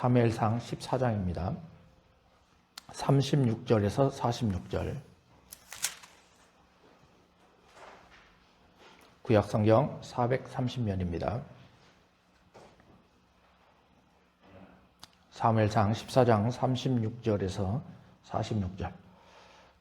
사무엘상 14장입니다. 36절에서 46절. 구약성경 430면입니다. 사무엘상 14장 36절에서 46절.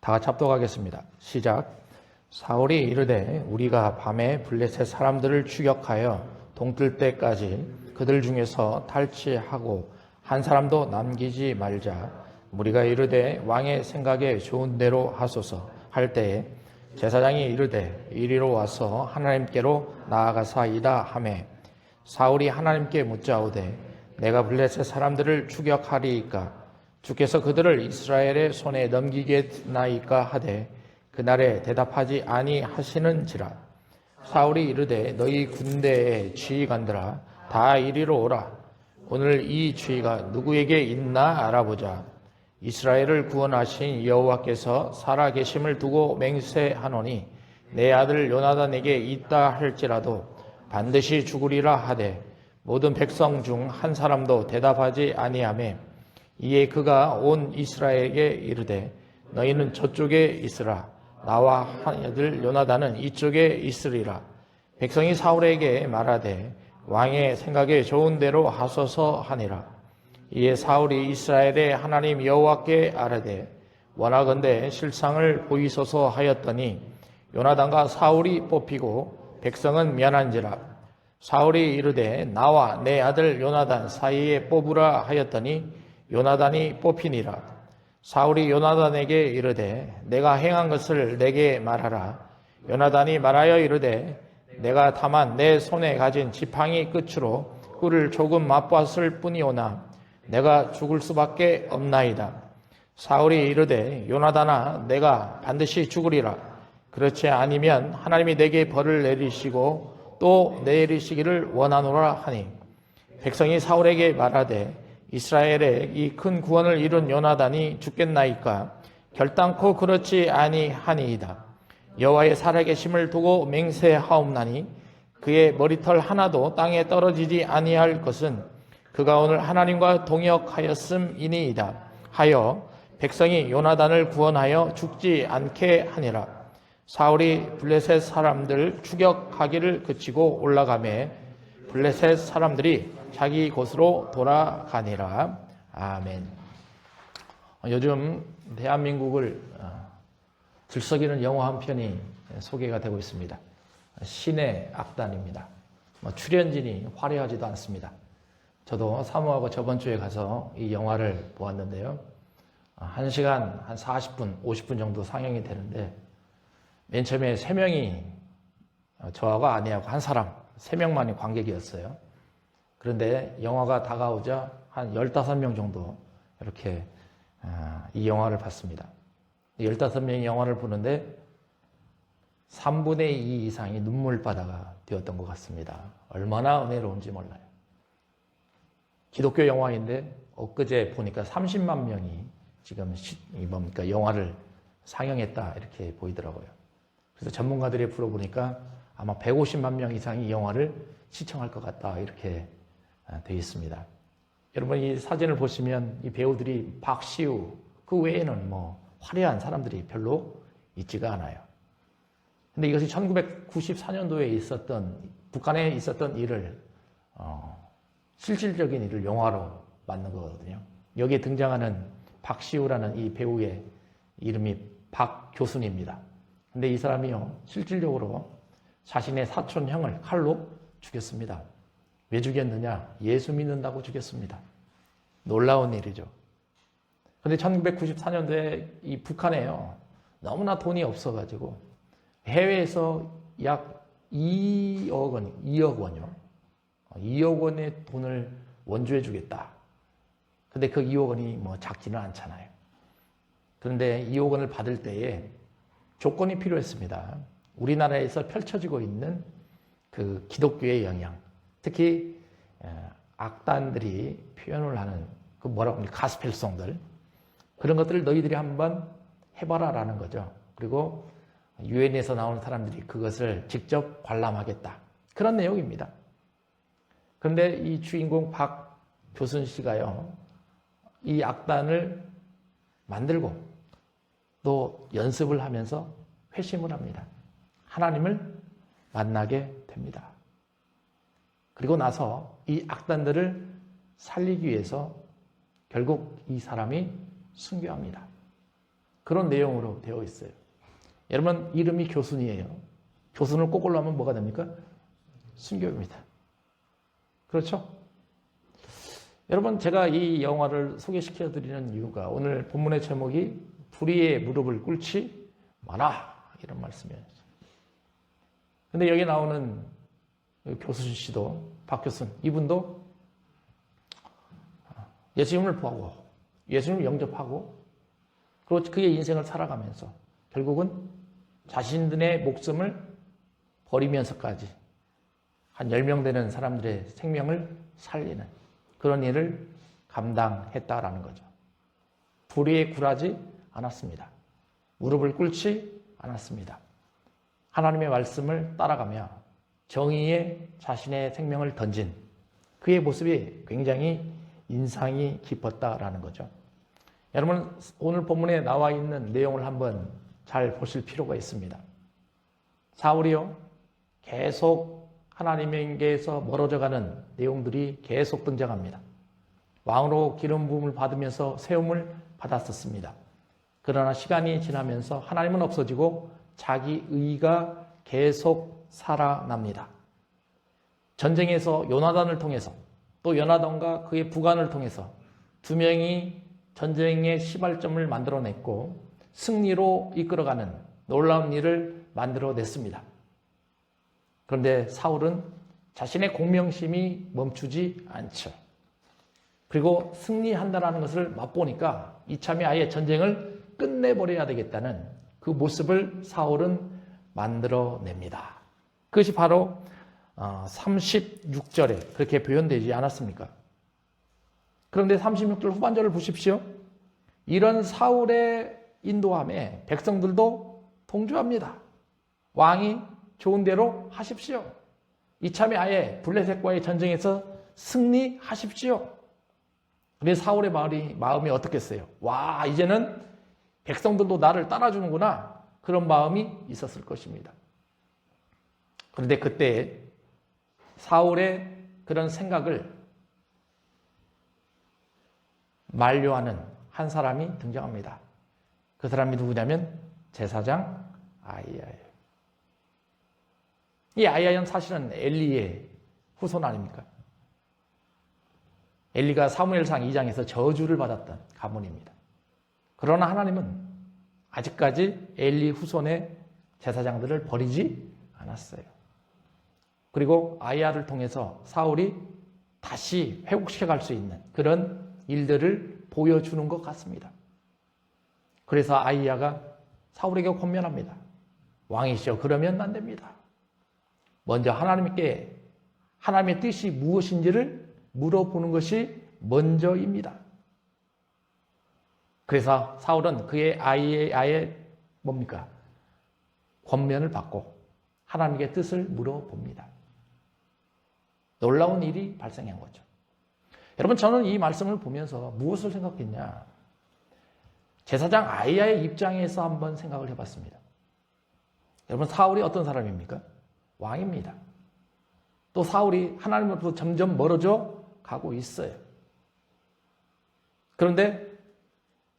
다 같이 합독하겠습니다. 시작. 사울이 이르되 우리가 밤에 블레셋 사람들을 추격하여 동뜰 때까지 그들 중에서 탈취하고 한 사람도 남기지 말자. 무리가 이르되 왕의 생각에 좋은 대로 하소서 할 때에 제사장이 이르되 이리로 와서 하나님께로 나아가사이다 하매 사울이 하나님께 묻자오되 내가 블레셋 사람들을 추격하리이까 주께서 그들을 이스라엘의 손에 넘기겠나이까 하되 그날에 대답하지 아니하시는지라. 사울이 이르되 너희 군대의 지휘관들아 다 이리로 오라. 오늘 이 지휘가 누구에게 있나 알아보자. 이스라엘을 구원하신 여호와께서 살아계심을 두고 맹세하노니 내 아들 요나단에게 있다 할지라도 반드시 죽으리라 하되 모든 백성 중 한 사람도 대답하지 아니하매 이에 그가 온 이스라엘에게 이르되 너희는 저쪽에 있으라. 나와 아들 요나단은 이쪽에 있으리라. 백성이 사울에게 말하되 왕의 생각에 좋은 대로 하소서 하니라. 이에 사울이 이스라엘의 하나님 여호와께 아뢰되 원하건대 실상을 보이소서 하였더니 요나단과 사울이 뽑히고 백성은 면한지라. 사울이 이르되 나와 내 아들 요나단 사이에 뽑으라 하였더니 요나단이 뽑히니라. 사울이 요나단에게 이르되 내가 행한 것을 내게 말하라. 요나단이 말하여 이르되 내가 다만 내 손에 가진 지팡이 끝으로 꿀을 조금 맛보았을 뿐이오나 내가 죽을 수밖에 없나이다. 사울이 이르되 요나단아 내가 반드시 죽으리라. 그렇지 아니면 하나님이 내게 벌을 내리시고 또 내리시기를 원하노라 하니 백성이 사울에게 말하되 이스라엘의 이 큰 구원을 이룬 요나단이 죽겠나이까 결단코 그렇지 아니하니이다. 여호와의 살아계심을 두고 맹세하옵나니 그의 머리털 하나도 땅에 떨어지지 아니할 것은 그가 오늘 하나님과 동역하였음이니이다 하여 백성이 요나단을 구원하여 죽지 않게 하니라. 사울이 블레셋 사람들 추격하기를 그치고 올라가매 블레셋 사람들이 자기 곳으로 돌아가니라. 아멘. 요즘 대한민국을 들썩이는 영화 한 편이 소개가 되고 있습니다. 신의 악단입니다. 출연진이 화려하지도 않습니다. 저도 사모하고 저번 주에 가서 이 영화를 보았는데요. 1시간 한 40분, 50분 정도 상영이 되는데 맨 처음에 3명이 저하고 아내하고 한 사람 3명만이 관객이었어요. 그런데 영화가 다가오자 한 15명 정도 이렇게 이 영화를 봤습니다. 15명이 영화를 보는데 3분의 2 이상이 눈물바다가 되었던 것 같습니다. 얼마나 은혜로운지 몰라요. 기독교 영화인데 엊그제 보니까 30만 명이 지금 영화를 상영했다 이렇게 보이더라고요. 그래서 전문가들이 물어보니까 아마 150만 명 이상이 이 영화를 시청할 것 같다 이렇게 되어 있습니다. 여러분 이 사진을 보시면 이 배우들이 박시우 그 외에는 화려한 사람들이 별로 있지가 않아요. 근데 이것이 1994년도에 있었던 북한에 있었던 일을 실질적인 일을 영화로 만든 거거든요. 여기에 등장하는 박시우라는 이 배우의 이름이 박교순입니다. 근데 이 사람이요 실질적으로 자신의 사촌 형을 칼로 죽였습니다. 왜 죽였느냐? 예수 믿는다고 죽였습니다. 놀라운 일이죠. 그런데 1994년도에 이 북한에요 너무나 돈이 없어가지고 해외에서 약 2억 원이요. 2억 원의 돈을 원조해 주겠다. 근데 그 2억 원이 작지는 않잖아요. 그런데 2억 원을 받을 때에 조건이 필요했습니다. 우리나라에서 펼쳐지고 있는 그 기독교의 영향, 특히 악단들이 표현을 하는 그 가스펠송들 그런 것들을 너희들이 한번 해봐라라는 거죠. 그리고 유엔에서 나오는 사람들이 그것을 직접 관람하겠다. 그런 내용입니다. 그런데 이 주인공 교순 씨가요, 이 악단을 만들고 또 연습을 하면서 회심을 합니다. 하나님을 만나게 됩니다. 그리고 나서 이 악단들을 살리기 위해서 결국 이 사람이 순교합니다. 그런 내용으로 되어 있어요. 여러분, 이름이 교순이에요. 교순을 꼭 올라오면 뭐가 됩니까? 순교입니다. 그렇죠? 여러분, 제가 이 영화를 소개시켜 드리는 이유가 오늘 본문의 제목이 불의의 무릎을 꿇지 마라, 이런 말씀이에요. 근데 여기 나오는 교순 씨도, 박교순, 이분도 예수님을 보고 예수님을 영접하고 그리고 그의 인생을 살아가면서 결국은 자신들의 목숨을 버리면서까지 한 10명 되는 사람들의 생명을 살리는 그런 일을 감당했다라는 거죠. 불의에 굴하지 않았습니다. 무릎을 꿇지 않았습니다. 하나님의 말씀을 따라가며 정의에 자신의 생명을 던진 그의 모습이 굉장히 인상이 깊었다라는 거죠. 여러분, 오늘 본문에 나와 있는 내용을 한번 잘 보실 필요가 있습니다. 사울이요, 계속 하나님에게서 멀어져가는 내용들이 계속 등장합니다. 왕으로 기름 부음을 받으면서 세움을 받았었습니다. 그러나 시간이 지나면서 하나님은 없어지고 자기 의가 계속 살아납니다. 전쟁에서 요나단을 통해서 또 요나단과 그의 부관을 통해서 두 명이 전쟁의 시발점을 만들어냈고 승리로 이끌어가는 놀라운 일을 만들어냈습니다. 그런데 사울은 자신의 공명심이 멈추지 않죠. 그리고 승리한다는 것을 맛보니까 이참에 아예 전쟁을 끝내버려야 되겠다는 그 모습을 사울은 만들어냅니다. 그것이 바로 36절에 그렇게 표현되지 않았습니까? 그런데 36절 후반절을 보십시오. 이런 사울의 인도함에 백성들도 동조합니다. 왕이 좋은 대로 하십시오. 이참에 아예 블레셋과의 전쟁에서 승리하십시오. 근데 사울의 마음이 어떻겠어요? 와, 이제는 백성들도 나를 따라주는구나. 그런 마음이 있었을 것입니다. 그런데 그때 사울의 그런 생각을 만료하는 한 사람이 등장합니다. 그 사람이 누구냐면 제사장 아히야예요. 이 아히야는 사실은 엘리의 후손 아닙니까? 엘리가 사무엘상 2장에서 저주를 받았던 가문입니다. 그러나 하나님은 아직까지 엘리 후손의 제사장들을 버리지 않았어요. 그리고 아히야를 통해서 사울이 다시 회복시켜 갈 수 있는 그런 일들을 보여주는 것 같습니다. 그래서 아히야가 사울에게 권면합니다. 왕이시여, 그러면 안 됩니다. 먼저 하나님께 하나님의 뜻이 무엇인지를 물어보는 것이 먼저입니다. 그래서 사울은 그의 아이의 뭡니까? 권면을 받고 하나님의 뜻을 물어봅니다. 놀라운 일이 발생한 거죠. 여러분, 저는 이 말씀을 보면서 무엇을 생각했냐? 제사장 아히야의 입장에서 한번 생각을 해봤습니다. 여러분, 사울이 어떤 사람입니까? 왕입니다. 또 사울이 하나님으로부터 점점 멀어져 가고 있어요. 그런데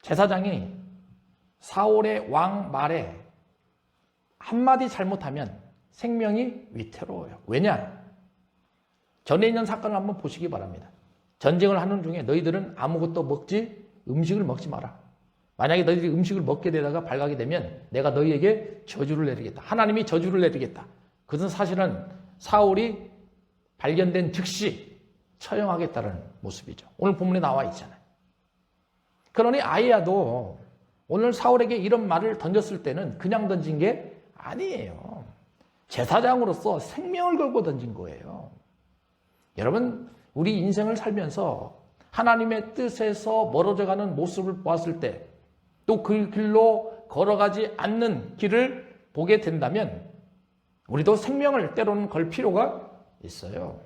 제사장이 사울의 왕 말에 한마디 잘못하면 생명이 위태로워요. 왜냐? 전에 있는 사건을 한번 보시기 바랍니다. 전쟁을 하는 중에 너희들은 아무것도 음식을 먹지 마라. 만약에 너희들이 음식을 먹게 되다가 발각이 되면 내가 너희에게 저주를 내리겠다. 하나님이 저주를 내리겠다. 그것은 사실은 사울이 발견된 즉시 처형하겠다는 모습이죠. 오늘 본문에 나와 있잖아요. 그러니 아히야도 오늘 사울에게 이런 말을 던졌을 때는 그냥 던진 게 아니에요. 제사장으로서 생명을 걸고 던진 거예요. 여러분, 우리 인생을 살면서 하나님의 뜻에서 멀어져가는 모습을 보았을 때 또 그 길로 걸어가지 않는 길을 보게 된다면 우리도 생명을 때로는 걸 필요가 있어요.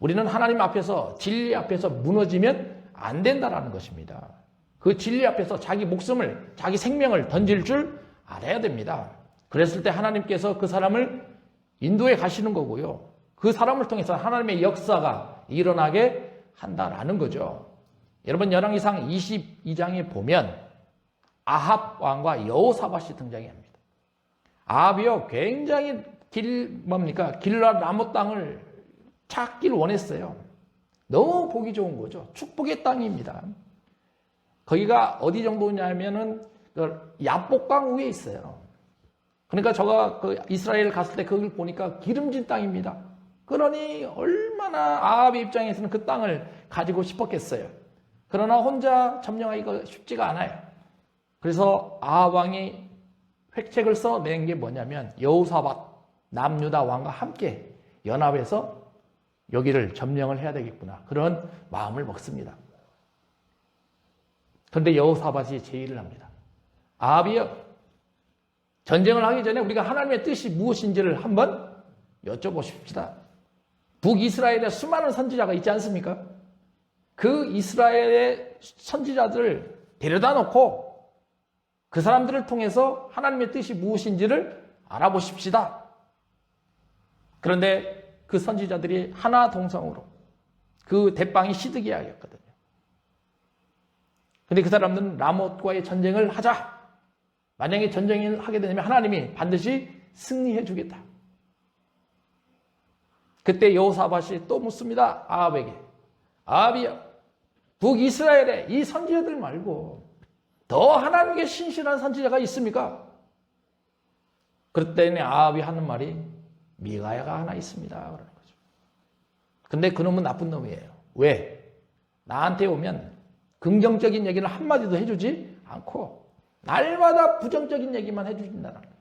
우리는 하나님 앞에서, 진리 앞에서 무너지면 안 된다라는 것입니다. 그 진리 앞에서 자기 목숨을, 자기 생명을 던질 줄 알아야 됩니다. 그랬을 때 하나님께서 그 사람을 인도해 가시는 거고요. 그 사람을 통해서 하나님의 역사가 일어나게 한다라는 거죠. 여러분, 열왕기상 22장에 보면 아합 왕과 여호사밧이 등장합니다. 아합이요, 굉장히 길랏 라못 땅을 찾길 원했어요. 너무 보기 좋은 거죠. 축복의 땅입니다. 거기가 어디 정도냐면은 야복강 위에 있어요. 그러니까 제가 이스라엘 갔을 때 거기를 보니까 기름진 땅입니다. 그러니 얼마나 아합의 입장에서는 그 땅을 가지고 싶었겠어요. 그러나 혼자 점령하기가 쉽지가 않아요. 그래서 아합 왕이 획책을 써낸 게 뭐냐면 여호사밧 남유다 왕과 함께 연합해서 여기를 점령을 해야 되겠구나, 그런 마음을 먹습니다. 그런데 여호사밧이 제의를 합니다. 아합이요, 전쟁을 하기 전에 우리가 하나님의 뜻이 무엇인지를 한번 여쭤보십시다. 북이스라엘에 수많은 선지자가 있지 않습니까? 그 이스라엘의 선지자들을 데려다 놓고 그 사람들을 통해서 하나님의 뜻이 무엇인지를 알아보십시다. 그런데 그 선지자들이 하나 동성으로 그 대빵이 시드기야였거든요. 근데 그 사람들은 라못과의 전쟁을 하자. 만약에 전쟁을 하게 되면 하나님이 반드시 승리해 주겠다. 그때 여호사밧이 또 묻습니다. 아합에게. 아합이여, 북이스라엘에 이 선지자들 말고 더 하나님께 신실한 선지자가 있습니까? 그랬더니 아합이 하는 말이 미가야가 하나 있습니다, 그러는 거죠. 근데 그놈은 나쁜 놈이에요. 왜? 나한테 오면 긍정적인 얘기를 한마디도 해주지 않고 날마다 부정적인 얘기만 해주신다는 거예요.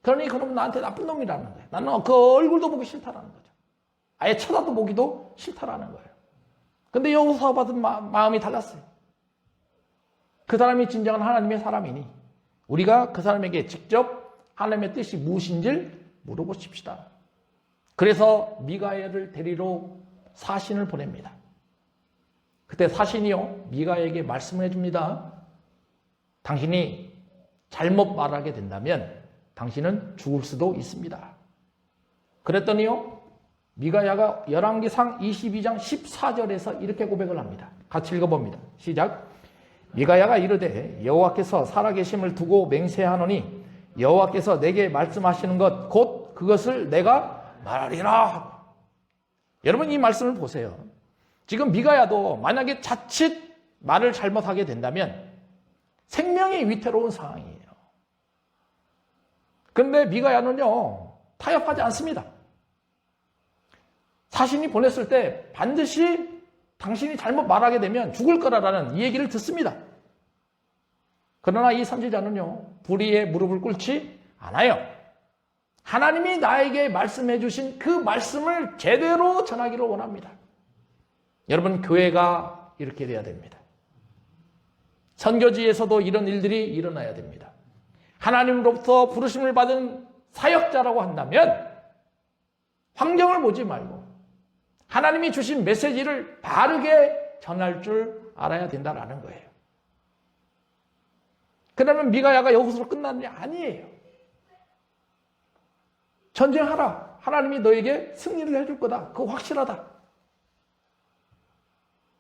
그러니 그놈은 나한테 나쁜 놈이라는 거예요. 나는 그 얼굴도 보기 싫다라는 거죠. 아예 쳐다도 보기도 싫다라는 거예요. 근데 여호사밧은 마음이 달랐어요. 그 사람이 진정한 하나님의 사람이니 우리가 그 사람에게 직접 하나님의 뜻이 무엇인지를 물어보십시다. 그래서 미가야를 데리러 사신을 보냅니다. 그때 사신이요, 미가야에게 말씀을 해줍니다. 당신이 잘못 말하게 된다면 당신은 죽을 수도 있습니다. 그랬더니요, 미가야가 열왕기상 22장 14절에서 이렇게 고백을 합니다. 같이 읽어봅니다. 시작. 미가야가 이르되 여호와께서 살아계심을 두고 맹세하노니 여호와께서 내게 말씀하시는 것 곧 그것을 내가 말하리라 하고. 여러분, 이 말씀을 보세요. 지금 미가야도 만약에 자칫 말을 잘못하게 된다면 생명이 위태로운 상황이에요. 그런데 미가야는요, 타협하지 않습니다. 사신이 보냈을 때 반드시 당신이 잘못 말하게 되면 죽을 거라는 이 얘기를 듣습니다. 그러나 이 선지자는요, 불의의 무릎을 꿇지 않아요. 하나님이 나에게 말씀해 주신 그 말씀을 제대로 전하기를 원합니다. 여러분, 교회가 이렇게 돼야 됩니다. 선교지에서도 이런 일들이 일어나야 됩니다. 하나님으로부터 부르심을 받은 사역자라고 한다면 환경을 보지 말고 하나님이 주신 메시지를 바르게 전할 줄 알아야 된다는 거예요. 그러면 미가야가 여기서 끝나는 게 아니에요. 전쟁하라. 하나님이 너에게 승리를 해줄 거다. 그거 확실하다.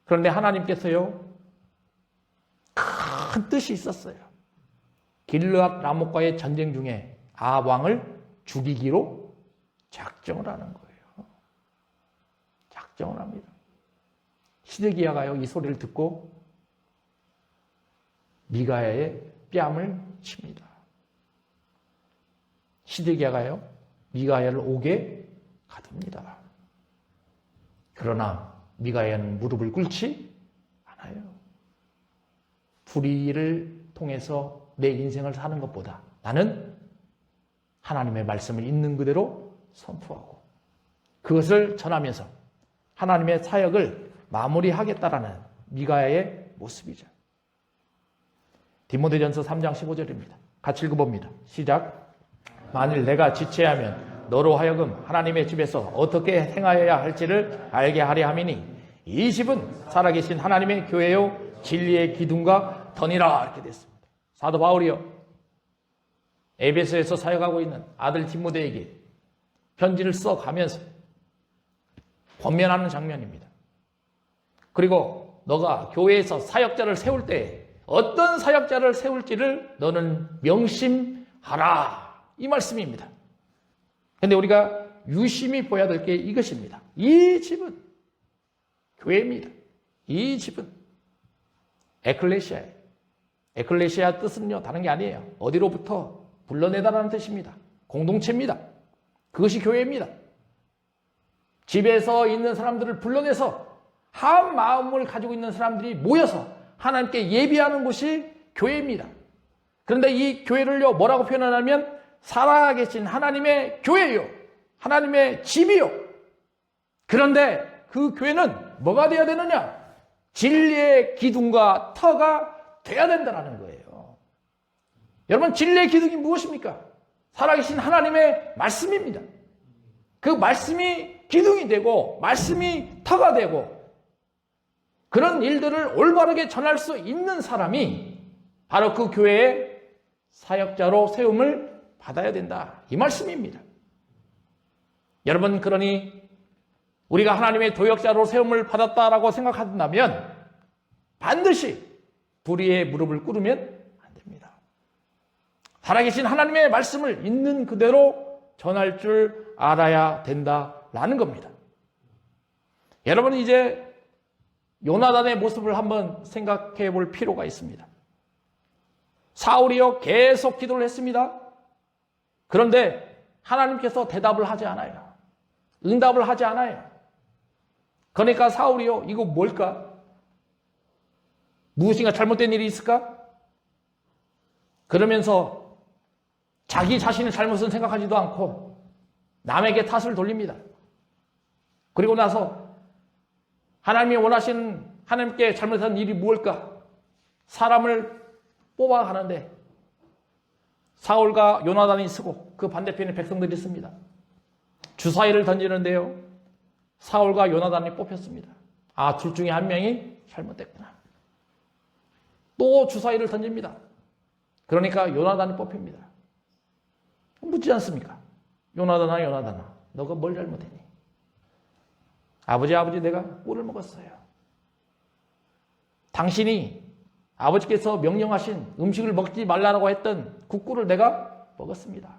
그런데 하나님께서요, 큰 뜻이 있었어요. 길르앗 라못과의 전쟁 중에 아합 왕을 죽이기로 작정을 하는 거예요. 작정을 합니다. 시드기야가요, 이 소리를 듣고 미가야의 뺨을 칩니다. 시드기야가요, 미가야를 옥에 가둡니다. 그러나 미가야는 무릎을 꿇지 않아요. 불의를 통해서 내 인생을 사는 것보다 나는 하나님의 말씀을 있는 그대로 선포하고 그것을 전하면서 하나님의 사역을 마무리하겠다라는 미가야의 모습이죠. 디모데전서 3장 15절입니다. 같이 읽어봅니다. 시작. 만일 내가 지체하면 너로 하여금 하나님의 집에서 어떻게 행하여야 할지를 알게 하려 함이니 이 집은 살아계신 하나님의 교회요 진리의 기둥과 터니라. 이렇게 됐습니다. 사도 바울이요 에베소에서 사역하고 있는 아들 디모데에게 편지를 써가면서 권면하는 장면입니다. 그리고 너가 교회에서 사역자를 세울 때 어떤 사역자를 세울지를 너는 명심하라. 이 말씀입니다. 그런데 우리가 유심히 보아야 될 게 이것입니다. 이 집은 교회입니다. 이 집은 에클레시아예요. 에클레시아 뜻은요 다른 게 아니에요. 어디로부터 불러내다라는 뜻입니다. 공동체입니다. 그것이 교회입니다. 집에서 있는 사람들을 불러내서 한 마음을 가지고 있는 사람들이 모여서 하나님께 예비하는 곳이 교회입니다. 그런데 이 교회를요 뭐라고 표현하냐면 살아계신 하나님의 교회요, 하나님의 집이요. 그런데 그 교회는 뭐가 되어야 되느냐? 진리의 기둥과 터가 되어야 된다는 거예요. 여러분, 진리의 기둥이 무엇입니까? 살아계신 하나님의 말씀입니다. 그 말씀이 기둥이 되고 말씀이 터가 되고 그런 일들을 올바르게 전할 수 있는 사람이 바로 그 교회의 사역자로 세움을 받아야 된다. 이 말씀입니다. 여러분, 그러니 우리가 하나님의 도역자로 세움을 받았다라고 생각한다면 반드시 불의의 무릎을 꿇으면 안 됩니다. 살아계신 하나님의 말씀을 있는 그대로 전할 줄 알아야 된다라는 겁니다. 여러분, 이제 요나단의 모습을 한번 생각해 볼 필요가 있습니다. 사울이요 계속 기도를 했습니다. 그런데 하나님께서 대답을 하지 않아요. 응답을 하지 않아요. 그러니까 사울이요 이거 뭘까? 무엇인가 잘못된 일이 있을까? 그러면서 자기 자신의 잘못은 생각하지도 않고 남에게 탓을 돌립니다. 그리고 나서 하나님이 원하시는 하나님께 잘못한 일이 무엇일까? 사람을 뽑아가는데 사울과 요나단이 쓰고 그 반대편에 백성들이 씁니다. 주사위를 던지는데요. 사울과 요나단이 뽑혔습니다. 아, 둘 중에 한 명이 잘못됐구나. 또 주사위를 던집니다. 그러니까 요나단이 뽑힙니다. 묻지 않습니까? 요나단아, 너가 뭘 잘못했니? 아버지, 내가 꿀을 먹었어요. 당신이 아버지께서 명령하신 음식을 먹지 말라고 했던 국꿀을 내가 먹었습니다.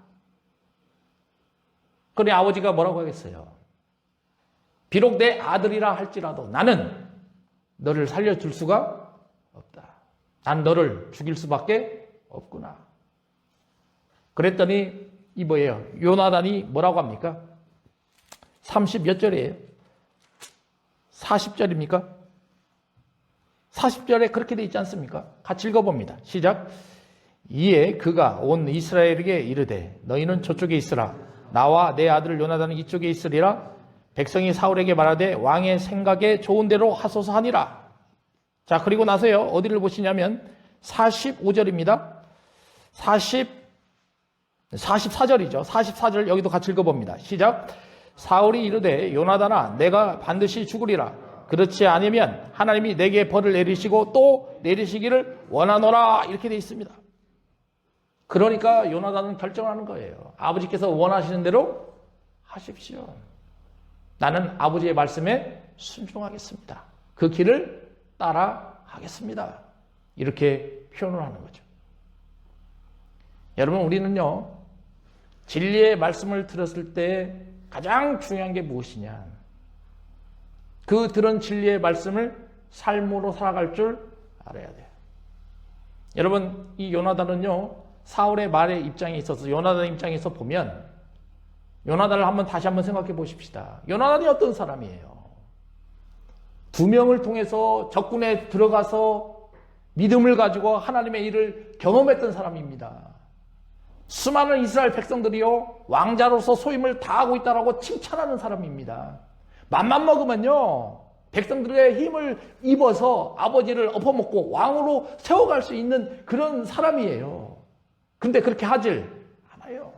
그러니 아버지가 뭐라고 하겠어요? 비록 내 아들이라 할지라도 나는 너를 살려줄 수가 없다. 난 너를 죽일 수밖에 없구나. 그랬더니 이 뭐예요? 요나단이 뭐라고 합니까? 30몇 절이에요? 40절입니까? 40절에 그렇게 돼 있지 않습니까? 같이 읽어봅니다. 시작. 이에 그가 온 이스라엘에게 이르되 너희는 저쪽에 있으라. 나와 내 아들 요나단은 이쪽에 있으리라. 백성이 사울에게 말하되 왕의 생각에 좋은 대로 하소서 하니라. 자, 그리고 나서요. 어디를 보시냐면 45절입니다. 44절이죠. 44절 여기도 같이 읽어봅니다. 시작. 사울이 이르되 요나단아 내가 반드시 죽으리라. 그렇지 않으면 하나님이 내게 벌을 내리시고 또 내리시기를 원하노라. 이렇게 되어 있습니다. 그러니까 요나단은 결정하는 거예요. 아버지께서 원하시는 대로 하십시오. 나는 아버지의 말씀에 순종하겠습니다. 그 길을 따라가겠습니다. 이렇게 표현을 하는 거죠. 여러분, 우리는요 진리의 말씀을 들었을 때 가장 중요한 게 무엇이냐? 그 들은 진리의 말씀을 삶으로 살아갈 줄 알아야 돼요. 여러분, 이 요나단은요 사울의 말의 입장에 있어서 요나단의 입장에서 보면 요나단을 다시 한번 생각해 보십시다. 요나단이 어떤 사람이에요? 두 명을 통해서 적군에 들어가서 믿음을 가지고 하나님의 일을 경험했던 사람입니다. 수많은 이스라엘 백성들이요 왕자로서 소임을 다하고 있다라고 칭찬하는 사람입니다. 맘만 먹으면요 백성들의 힘을 입어서 아버지를 엎어먹고 왕으로 세워갈 수 있는 그런 사람이에요. 근데 그렇게 하질 않아요.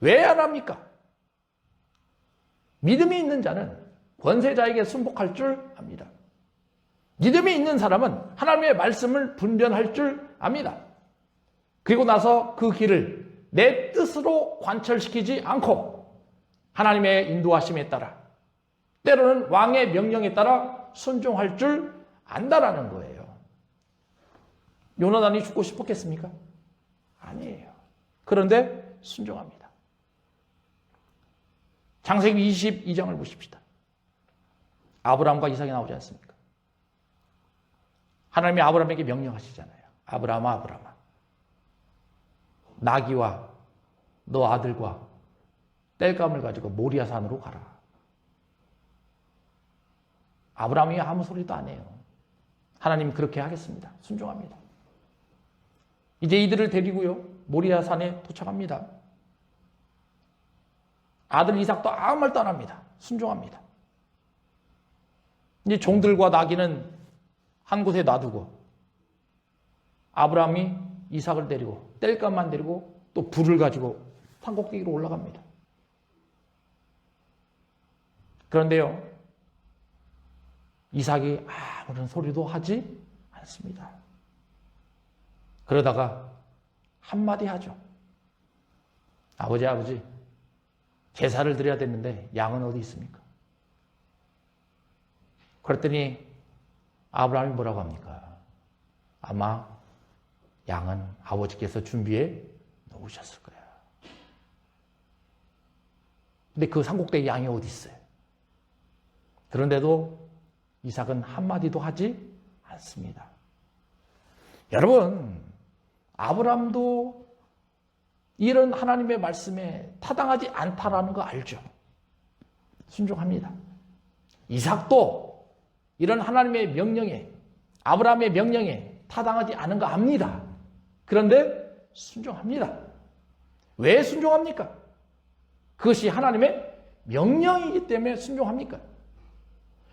왜 안 합니까? 믿음이 있는 자는 권세자에게 순복할 줄 압니다. 믿음이 있는 사람은 하나님의 말씀을 분별할 줄 압니다. 그리고 나서 그 길을 내 뜻으로 관철시키지 않고 하나님의 인도하심에 따라, 때로는 왕의 명령에 따라 순종할 줄 안다라는 거예요. 요나단이 죽고 싶었겠습니까? 아니에요. 그런데 순종합니다. 창세기 22장을 보십시다. 아브라함과 이삭이 나오지 않습니까? 하나님이 아브라함에게 명령하시잖아요. 아브라함아, 아브라함아, 나귀와 너 아들과 땔감을 가지고 모리아 산으로 가라. 아브라함이 아무 소리도 안 해요. 하나님 그렇게 하겠습니다. 순종합니다. 이제 이들을 데리고요, 모리아 산에 도착합니다. 아들 이삭도 아무 말도 안 합니다. 순종합니다. 이제 종들과 나귀는 한 곳에 놔두고 아브라함이 이삭을 데리고 땔감만 데리고 또 불을 가지고 산꼭대기로 올라갑니다. 그런데요, 이삭이 아무런 소리도 하지 않습니다. 그러다가 한마디 하죠. 아버지, 제사를 드려야 되는데 양은 어디 있습니까? 그랬더니 아브라함이 뭐라고 합니까? 아마 양은 아버지께서 준비해 놓으셨을 거야. 근데 그 산꼭대기 양이 어디 있어요? 그런데도 이삭은 한마디도 하지 않습니다. 여러분, 아브라함도 이런 하나님의 말씀에 타당하지 않다라는 거 알죠? 순종합니다. 이삭도 이런 하나님의 명령에, 아브라함의 명령에 타당하지 않은 거 압니다. 그런데 순종합니다. 왜 순종합니까? 그것이 하나님의 명령이기 때문에 순종합니까?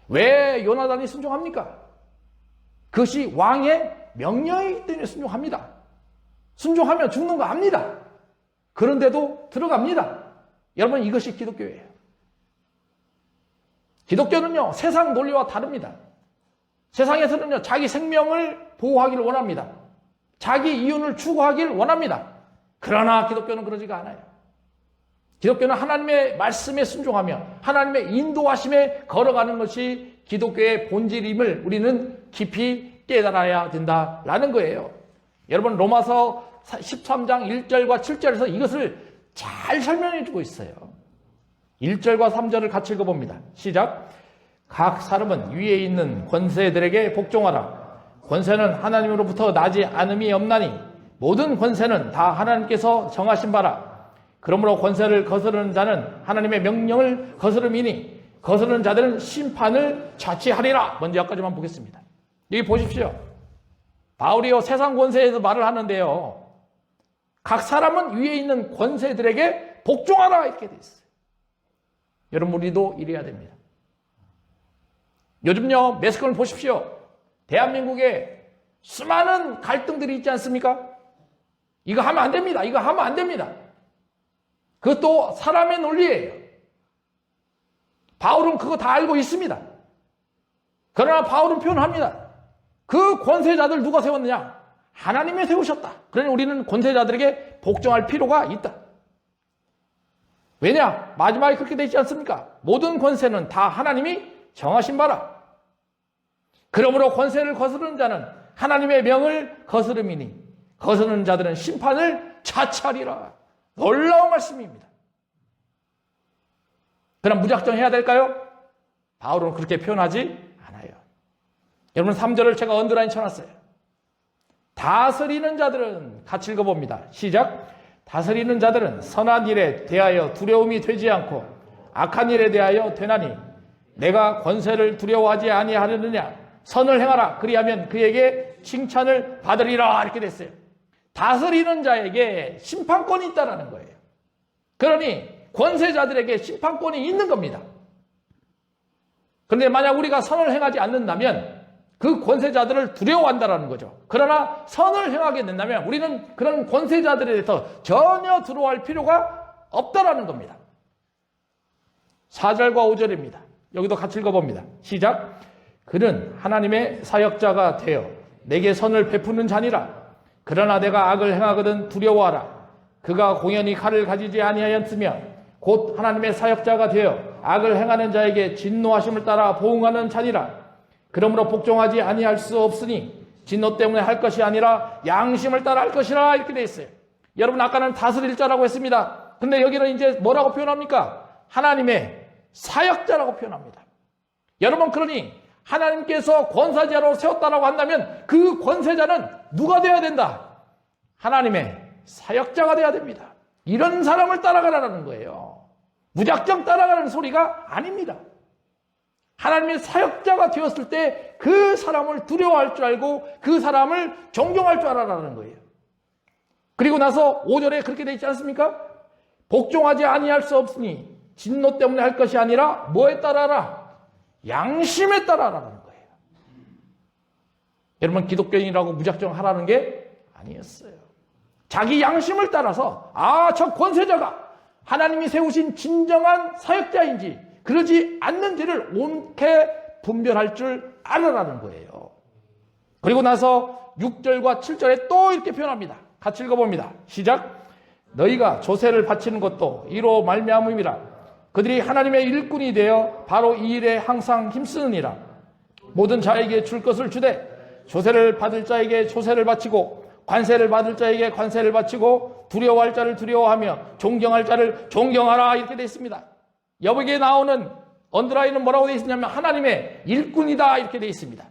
왜 요나단이 순종합니까? 그것이 왕의 명령이기 때문에 순종합니다. 순종하면 죽는 거 압니다. 그런데도 들어갑니다. 여러분, 이것이 기독교예요. 기독교는요, 세상 논리와 다릅니다. 세상에서는요, 자기 생명을 보호하기를 원합니다. 자기 이윤을 추구하기를 원합니다. 그러나 기독교는 그러지가 않아요. 기독교는 하나님의 말씀에 순종하며 하나님의 인도하심에 걸어가는 것이 기독교의 본질임을 우리는 깊이 깨달아야 된다라는 거예요. 여러분, 로마서 13장 1절과 7절에서 이것을 잘 설명해 주고 있어요. 1절과 3절을 같이 읽어봅니다. 시작. 각 사람은 위에 있는 권세들에게 복종하라. 권세는 하나님으로부터 나지 않음이 없나니 모든 권세는 다 하나님께서 정하신 바라. 그러므로 권세를 거스르는 자는 하나님의 명령을 거스름이니 거스르는 자들은 심판을 자취하리라. 먼저 여기까지만 보겠습니다. 여기 보십시오. 바울이요, 세상 권세에서 말을 하는데요, 각 사람은 위에 있는 권세들에게 복종하라 이렇게 돼 있어요. 여러분, 우리도 이래야 됩니다. 요즘요, 매스컴을 보십시오. 대한민국에 수많은 갈등들이 있지 않습니까? 이거 하면 안 됩니다. 이거 하면 안 됩니다. 그것도 사람의 논리예요. 바울은 그거 다 알고 있습니다. 그러나 바울은 표현합니다. 그 권세자들 누가 세웠느냐? 하나님이 세우셨다. 그러니 우리는 권세자들에게 복종할 필요가 있다. 왜냐? 마지막에 그렇게 되지 않습니까? 모든 권세는 다 하나님이 정하신 바라. 그러므로 권세를 거스르는 자는 하나님의 명을 거스름이니 거스르는 자들은 심판을 자취하리라. 놀라운 말씀입니다. 그럼 무작정 해야 될까요? 바울은 그렇게 표현하지 않아요. 여러분, 3절을 제가 언더라인 쳐놨어요. 다스리는 자들은 같이 읽어봅니다. 시작. 다스리는 자들은 선한 일에 대하여 두려움이 되지 않고 악한 일에 대하여 되나니 내가 권세를 두려워하지 아니하느냐. 선을 행하라. 그리하면 그에게 칭찬을 받으리라. 이렇게 됐어요. 다스리는 자에게 심판권이 있다는 거예요. 그러니 권세자들에게 심판권이 있는 겁니다. 그런데 만약 우리가 선을 행하지 않는다면 그 권세자들을 두려워한다는 거죠. 그러나 선을 행하게 된다면 우리는 그런 권세자들에 대해서 전혀 두려워할 필요가 없다는 겁니다. 4절과 5절입니다. 여기도 같이 읽어봅니다. 시작. 그는 하나님의 사역자가 되어 내게 선을 베푸는 자니라. 그러나 내가 악을 행하거든 두려워하라. 그가 공연히 칼을 가지지 아니하였으면 곧 하나님의 사역자가 되어 악을 행하는 자에게 진노하심을 따라 보응하는 자니라. 그러므로 복종하지 아니할 수 없으니 진노 때문에 할 것이 아니라 양심을 따라 할 것이라. 이렇게 되어 있어요. 여러분, 아까는 다스릴 자라고 했습니다. 근데 여기는 이제 뭐라고 표현합니까? 하나님의 사역자라고 표현합니다. 여러분, 그러니 하나님께서 권세자로 세웠다라고 한다면 그 권세자는 누가 되어야 된다? 하나님의 사역자가 되어야 됩니다. 이런 사람을 따라가라는 거예요. 무작정 따라가는 소리가 아닙니다. 하나님의 사역자가 되었을 때 그 사람을 두려워할 줄 알고 그 사람을 존경할 줄 알아라는 거예요. 그리고 나서 5절에 그렇게 되어 있지 않습니까? 복종하지 아니할 수 없으니 진노 때문에 할 것이 아니라 뭐에 따라라? 양심에 따라라는 거예요. 여러분, 기독교인이라고 무작정 하라는 게 아니었어요. 자기 양심을 따라서 저 권세자가 하나님이 세우신 진정한 사역자인지 그러지 않는지를 옳게 분별할 줄 알아라는 거예요. 그리고 나서 6절과 7절에 또 이렇게 표현합니다. 같이 읽어봅니다. 시작. 너희가 조세를 바치는 것도 이로 말미암음이라. 그들이 하나님의 일꾼이 되어 바로 이 일에 항상 힘쓰느니라. 모든 자에게 줄 것을 주되 조세를 받을 자에게 조세를 바치고 관세를 받을 자에게 관세를 바치고 두려워할 자를 두려워하며 존경할 자를 존경하라. 이렇게 되어 있습니다. 여기에 나오는 언더라인은 뭐라고 되어 있냐면 하나님의 일꾼이다. 이렇게 되어 있습니다.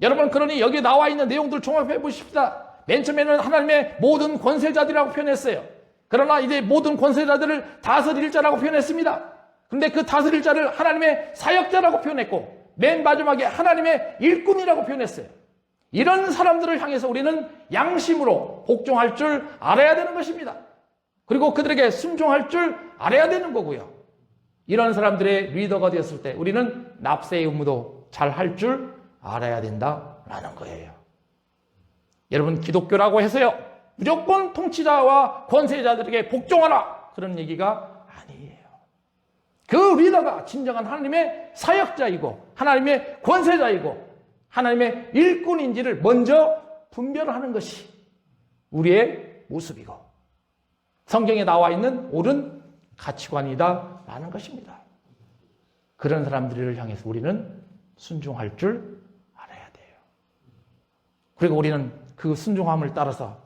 여러분, 그러니 여기에 나와 있는 내용들 종합해 보십시다. 맨 처음에는 하나님의 모든 권세자들이라고 표현했어요. 그러나 이제 모든 권세자들을 다스릴 자라고 표현했습니다. 그런데 그 다스릴 자를 하나님의 사역자라고 표현했고 맨 마지막에 하나님의 일꾼이라고 표현했어요. 이런 사람들을 향해서 우리는 양심으로 복종할 줄 알아야 되는 것입니다. 그리고 그들에게 순종할 줄 알아야 되는 거고요. 이런 사람들의 리더가 되었을 때 우리는 납세의 의무도 잘 할 줄 알아야 된다라는 거예요. 여러분, 기독교라고 해서요 무조건 통치자와 권세자들에게 복종하라 그런 얘기가 아니에요. 그 리더가 진정한 하나님의 사역자이고 하나님의 권세자이고 하나님의 일꾼인지를 먼저 분별하는 것이 우리의 모습이고 성경에 나와 있는 옳은 가치관이다라는 것입니다. 그런 사람들을 향해서 우리는 순종할 줄 알아야 돼요. 그리고 우리는 그 순종함을 따라서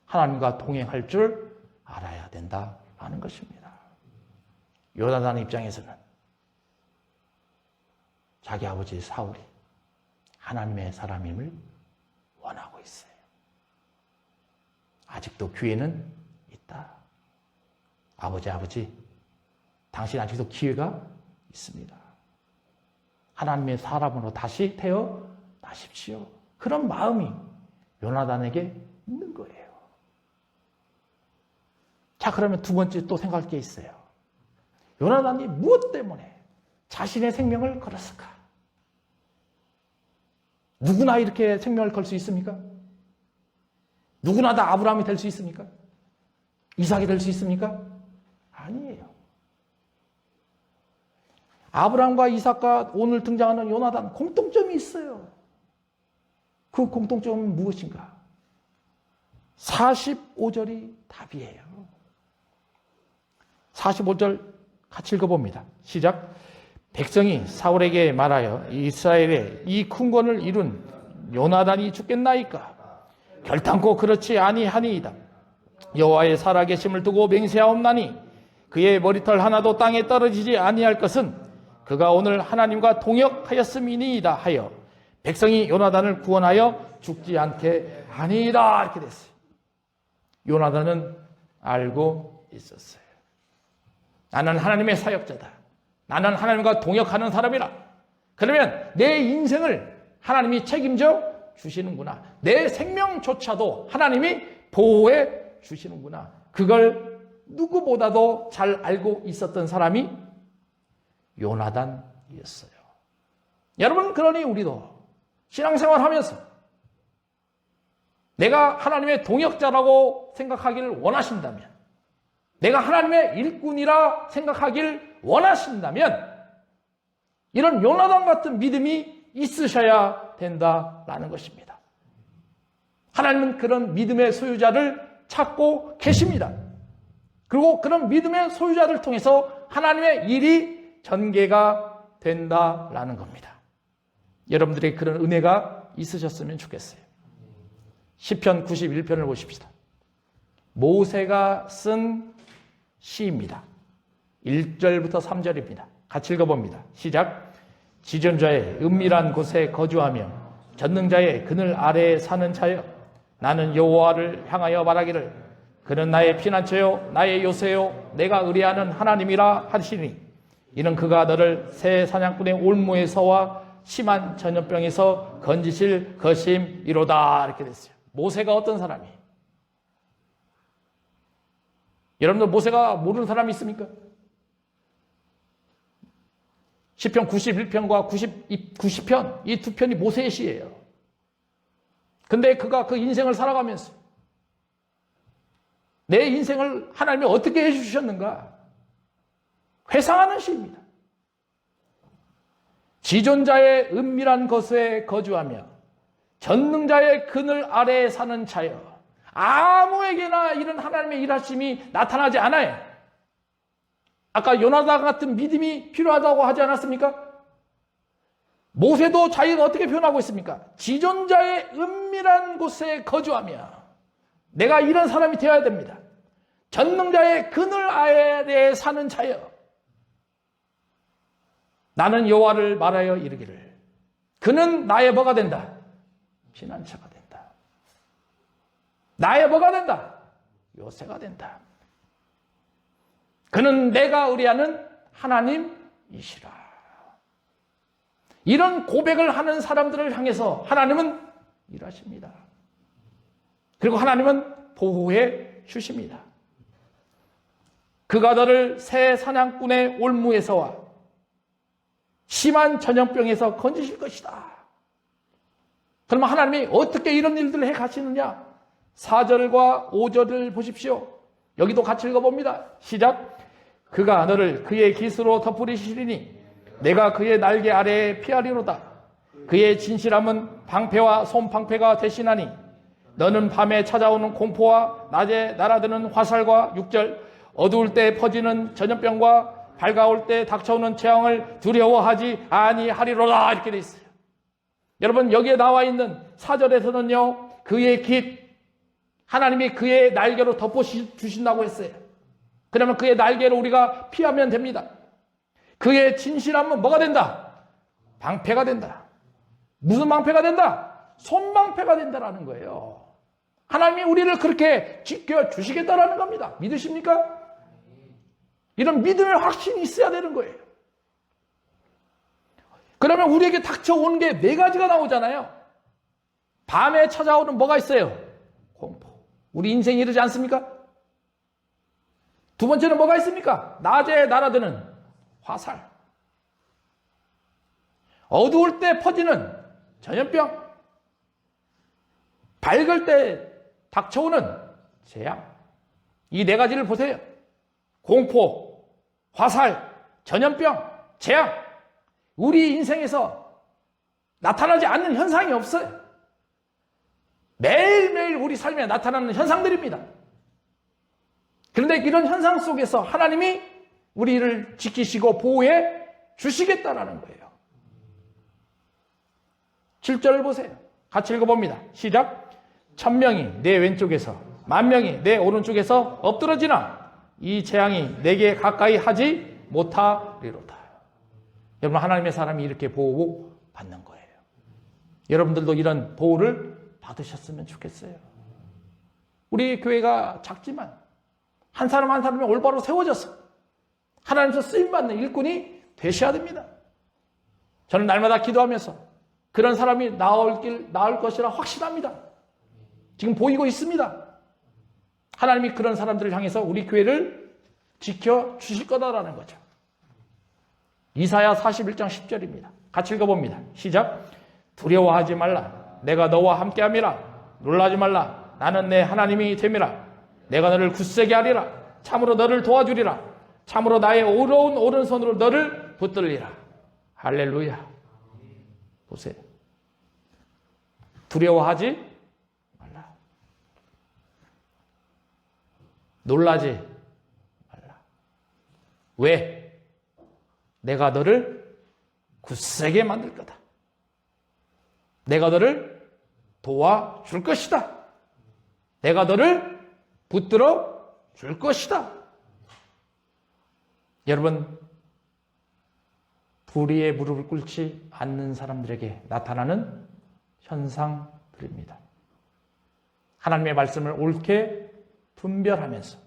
하나님과 동행할 줄 알아야 된다라는 것입니다. 요나단 입장에서는 자기 아버지 사울이 하나님의 사람임을 원하고 있어요. 아직도 기회는 있다. 아버지, 당신 아직도 기회가 있습니다. 하나님의 사람으로 다시 태어나십시오. 그런 마음이 요나단에게 있는 거예요. 자, 그러면 두 번째 또 생각할 게 있어요. 요나단이 무엇 때문에 자신의 생명을 걸었을까? 누구나 이렇게 생명을 걸 수 있습니까? 누구나 다 아브라함이 될 수 있습니까? 이삭이 될 수 있습니까? 아니에요. 아브라함과 이삭과 오늘 등장하는 요나단 공통점이 있어요. 그 공통점은 무엇인가? 45절이 답이에요. 45절 같이 읽어봅니다. 시작. 백성이 사울에게 말하여 이스라엘에 이 큰 권을 이룬 요나단이 죽겠나이까? 결탄코 그렇지 아니하니이다. 여호와의 살아계심을 두고 맹세하옵나니 그의 머리털 하나도 땅에 떨어지지 아니할 것은 그가 오늘 하나님과 동역하였음이니이다 하여 백성이 요나단을 구원하여 죽지 않게 하니이다. 이렇게 됐어요. 요나단은 알고 있었어요. 나는 하나님의 사역자다. 나는 하나님과 동역하는 사람이라. 그러면 내 인생을 하나님이 책임져 주시는구나. 내 생명조차도 하나님이 보호해 주시는구나. 그걸 누구보다도 잘 알고 있었던 사람이 요나단이었어요. 여러분, 그러니 우리도 신앙생활 하면서 내가 하나님의 동역자라고 생각하기를 원하신다면 내가 하나님의 일꾼이라 생각하길 원하신다면 이런 요나단 같은 믿음이 있으셔야 된다라는 것입니다. 하나님은 그런 믿음의 소유자를 찾고 계십니다. 그리고 그런 믿음의 소유자를 통해서 하나님의 일이 전개가 된다라는 겁니다. 여러분들의 그런 은혜가 있으셨으면 좋겠어요. 시편 91편을 보십시다. 모세가 쓴 시입니다. 1절부터 3절입니다. 같이 읽어봅니다. 시작. 지존자의 은밀한 곳에 거주하며 전능자의 그늘 아래에 사는 자여, 나는 여호와를 향하여 말하기를 그는 나의 피난처요 나의 요새요 내가 의뢰하는 하나님이라 하시니 이는 그가 너를 새 사냥꾼의 올무에서와 심한 전염병에서 건지실 것임이로다. 이렇게 됐어요. 모세가 어떤 사람이에요? 여러분들 모세가 모르는 사람이 있습니까? 시편 91편과 90편 이 두 편이 모세의 시예요. 근데 그가 그 인생을 살아가면서 내 인생을 하나님이 어떻게 해주셨는가 회상하는 시입니다. 지존자의 은밀한 곳에 거주하며 전능자의 그늘 아래에 사는 자여, 아무에게나 이런 하나님의 일하심이 나타나지 않아요. 아까 요나단 같은 믿음이 필요하다고 하지 않았습니까? 모세도 자기가 어떻게 표현하고 있습니까? 지존자의 은밀한 곳에 거주하며 내가 이런 사람이 되어야 됩니다. 전능자의 그늘 아래에 사는 자여, 나는 여호와를 말하여 이르기를 그는 나의 뭐가 된다? 피난처가 된다. 나의 뭐가 된다? 요새가 된다. 그는 내가 의뢰하는 하나님이시라. 이런 고백을 하는 사람들을 향해서 하나님은 일하십니다. 그리고 하나님은 보호해 주십니다. 그가 너를 새 사냥꾼의 올무에서와 심한 전염병에서 건지실 것이다. 그러면 하나님이 어떻게 이런 일들을 해 가시느냐? 4절과 5절을 보십시오. 여기도 같이 읽어봅니다. 시작. 그가 너를 그의 깃으로 덮으리시리니 내가 그의 날개 아래에 피하리로다. 그의 진실함은 방패와 손방패가 대신하니 너는 밤에 찾아오는 공포와 낮에 날아드는 화살과 6절 어두울 때 퍼지는 전염병과 밝아올 때 닥쳐오는 재앙을 두려워하지 아니하리로다. 이렇게 되어 있어요. 여러분 여기에 나와 있는 4절에서는요 그의 깃, 하나님이 그의 날개로 덮어주신다고 했어요. 그러면 그의 날개로 우리가 피하면 됩니다. 그의 진실함은 뭐가 된다? 방패가 된다. 무슨 방패가 된다? 손방패가 된다라는 거예요. 하나님이 우리를 그렇게 지켜주시겠다라는 겁니다. 믿으십니까? 이런 믿음의 확신이 있어야 되는 거예요. 그러면 우리에게 닥쳐오는 게 네 가지가 나오잖아요. 밤에 찾아오는 뭐가 있어요? 공포. 우리 인생이 이러지 않습니까? 두 번째는 뭐가 있습니까? 낮에 날아드는 화살. 어두울 때 퍼지는 전염병. 밝을 때 닥쳐오는 재앙. 이 네 가지를 보세요. 공포, 화살, 전염병, 재앙. 우리 인생에서 나타나지 않는 현상이 없어요. 매일매일 우리 삶에 나타나는 현상들입니다. 그런데 이런 현상 속에서 하나님이 우리를 지키시고 보호해 주시겠다라는 거예요. 7절을 보세요. 같이 읽어봅니다. 시작. 1000명이 내 왼쪽에서 10,000명이 내 오른쪽에서 엎드러지나 이 재앙이 내게 가까이 하지 못하리로다. 여러분 하나님의 사람이 이렇게 보호받는 거예요. 여러분들도 이런 보호를 받으셨으면 좋겠어요. 우리 교회가 작지만 한 사람 한 사람이 올바로 세워져서 하나님께서 쓰임받는 일꾼이 되셔야 됩니다. 저는 날마다 기도하면서 그런 사람이 나올 것이라 확신합니다. 지금 보이고 있습니다. 하나님이 그런 사람들을 향해서 우리 교회를 지켜주실 거다라는 거죠. 이사야 41장 10절입니다. 같이 읽어봅니다. 시작. 두려워하지 말라. 내가 너와 함께함이라. 놀라지 말라. 나는 내 하나님이 됨이라. 내가 너를 굳세게 하리라. 참으로 너를 도와주리라. 참으로 나의 의로운 오른손으로 너를 붙들리라. 할렐루야. 보세요. 두려워하지 말라. 놀라지 말라. 왜? 내가 너를 굳세게 만들 거다. 내가 너를 도와줄 것이다. 내가 너를 붙들어 줄 것이다. 여러분, 불의에 무릎을 꿇지 않는 사람들에게 나타나는 현상들입니다. 하나님의 말씀을 옳게 분별하면서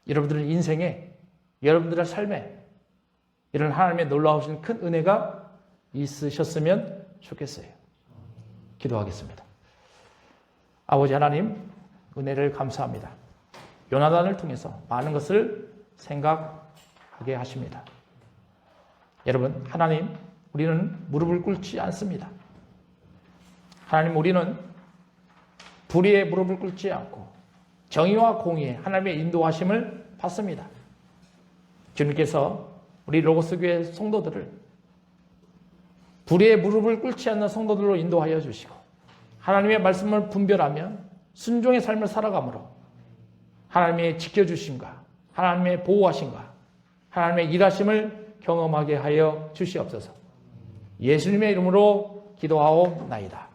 여러분들의 인생에, 여러분들의 삶에 이런 하나님의 놀라우신 큰 은혜가 있으셨으면 좋겠어요. 기도하겠습니다. 아버지 하나님, 은혜를 감사합니다. 요나단을 통해서 많은 것을 생각하게 하십니다. 여러분, 하나님, 우리는 무릎을 꿇지 않습니다. 하나님, 우리는 불의에 무릎을 꿇지 않고 정의와 공의에 하나님의 인도하심을 받습니다. 주님께서 우리 로고스 교회 성도들을 불의에 무릎을 꿇지 않는 성도들로 인도하여 주시고 하나님의 말씀을 분별하며 순종의 삶을 살아가므로 하나님의 지켜주심과 하나님의 보호하심과 하나님의 일하심을 경험하게 하여 주시옵소서. 예수님의 이름으로 기도하옵나이다.